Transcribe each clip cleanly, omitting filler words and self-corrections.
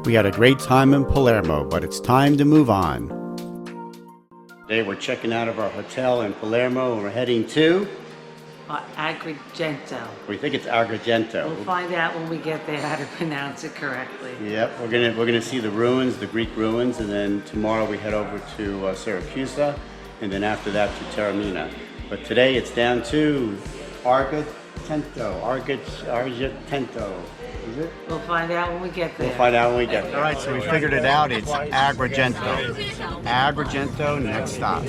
We had a great time in Palermo, but it's time to move on. Today we're checking out of our hotel in Palermo and we're heading to Argrigento. We think it's Argrigento. We'll find out when we get there how to pronounce it correctly. Yep, we're gonna see the ruins, the Greek ruins, and then tomorrow we head over to Syracuse, and then after that to Taormina. But today it's down to Argentento. Is it? We'll find out when we get there. We'll find out when we get there. All right, so we figured it out. It's Argrigento. Argrigento, next stop.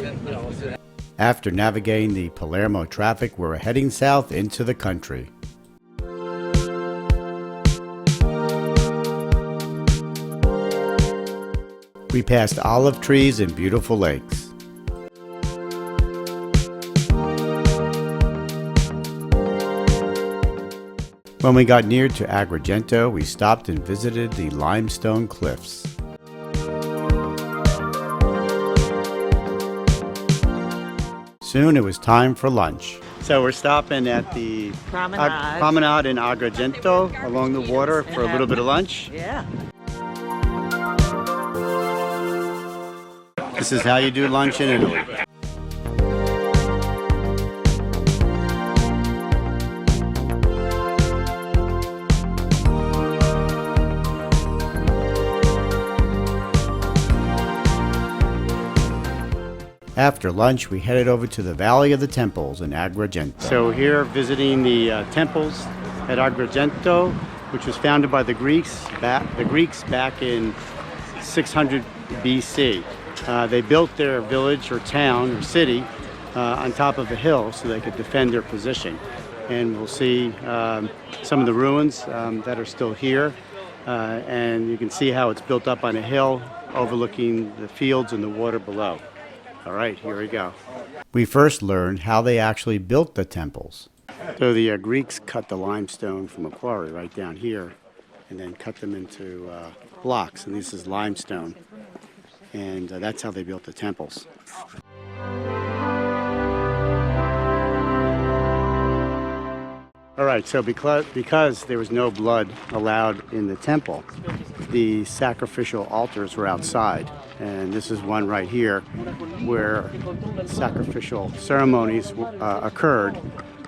After navigating the Palermo traffic, we're heading south into the country. We passed olive trees and beautiful lakes. When we got near to Argrigento, we stopped and visited the limestone cliffs. Soon it was time for lunch. So we're stopping at the promenade in Argrigento along the water for a little bit of lunch. Yeah. This is how you do lunch in Italy. After lunch, we headed over to the Valley of the Temples in Argrigento. So here, visiting the temples at Argrigento, which was founded by the Greeks back in 600 BC. They built their village or town or city on top of a hill so they could defend their position. And we'll see some of the ruins that are still here. And you can see how it's built up on a hill overlooking the fields and the water below. All right, here we go. We first learned how they actually built the temples. So the Greeks cut the limestone from a quarry right down here and then cut them into blocks, and this is limestone. And that's how they built the temples. All right, so because there was no blood allowed in the temple, the sacrificial altars were outside. And this is one right here where sacrificial ceremonies occurred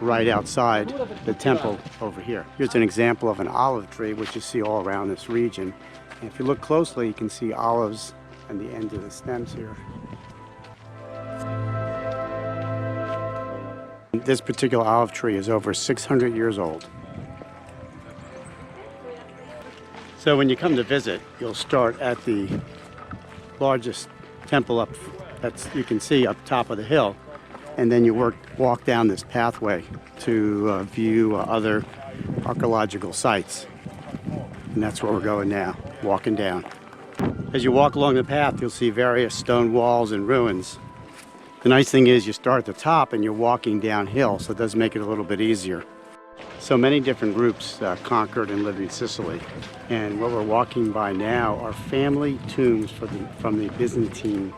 right outside the temple over here. Here's an example of an olive tree, which you see all around this region. And if you look closely, you can see olives on the end of the stems here. This particular olive tree is over 600 years old. So when you come to visit, you'll start at the largest temple up that you can see up top of the hill, and then you walk down this pathway to view other archaeological sites. And that's where we're going now, walking down. As you walk along the path, you'll see various stone walls and ruins. The nice thing is you start at the top and you're walking downhill, so it does make it a little bit easier. So many different groups conquered and lived in Sicily. And what we're walking by now are family tombs from the Byzantine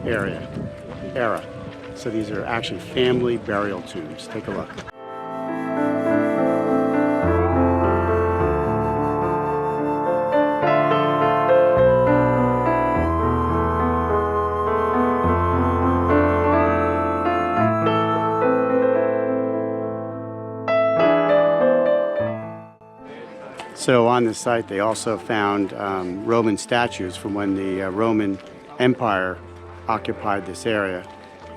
era. So these are actually family burial tombs. Take a look. So on the site, they also found Roman statues from when the Roman Empire occupied this area.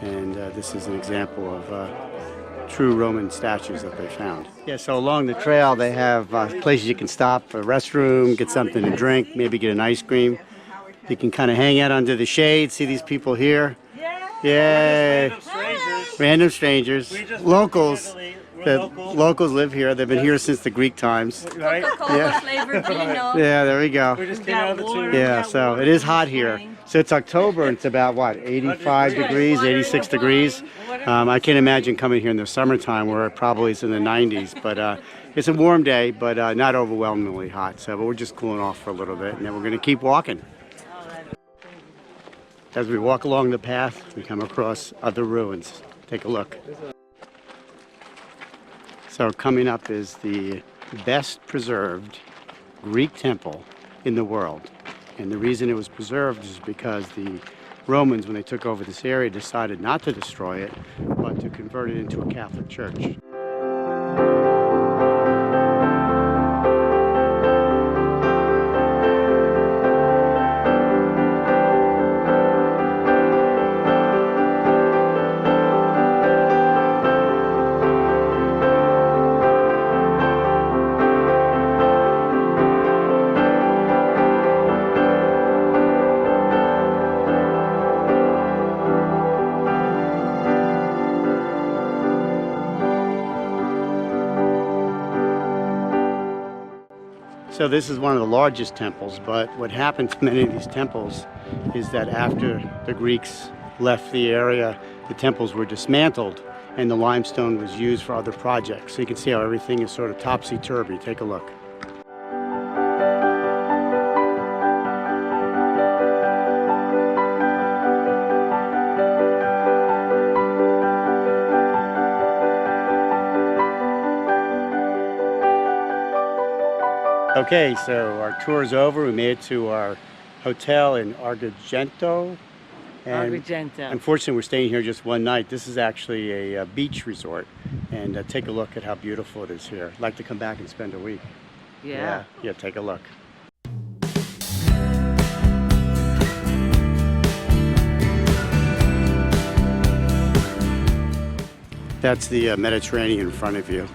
And this is an example of true Roman statues that they found. Yeah, so along the trail, they have places you can stop for a restroom, get something to drink, maybe get an ice cream. You can kind of hang out under the shade, see these people here. Yay! Random strangers. Locals. The locals live here. They've been here since the Greek times. Right? Yeah. Yeah, there we go. We just came out of the tube. Yeah, so it is hot here. So it's October and it's about, what, 85 degrees, 86 degrees. I can't imagine coming here in the summertime where it probably is in the 90s. But it's a warm day, but not overwhelmingly hot. So but we're just cooling off for a little bit, and then we're going to keep walking. As we walk along the path, we come across other ruins. Take a look. So coming up is the best preserved Greek temple in the world. And the reason it was preserved is because the Romans, when they took over this area, decided not to destroy it, but to convert it into a Catholic church. So this is one of the largest temples, but what happened to many of these temples is that after the Greeks left the area, the temples were dismantled and the limestone was used for other projects. So you can see how everything is sort of topsy-turvy. Take a look. Okay, so our tour is over. We made it to our hotel in Argrigento. And Argrigento. unfortunately, we're staying here just one night. This is actually a beach resort. And take a look at how beautiful it is here. I'd like to come back and spend a week. Yeah. Yeah, take a look. That's the Mediterranean in front of you.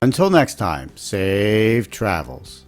Until next time, safe travels.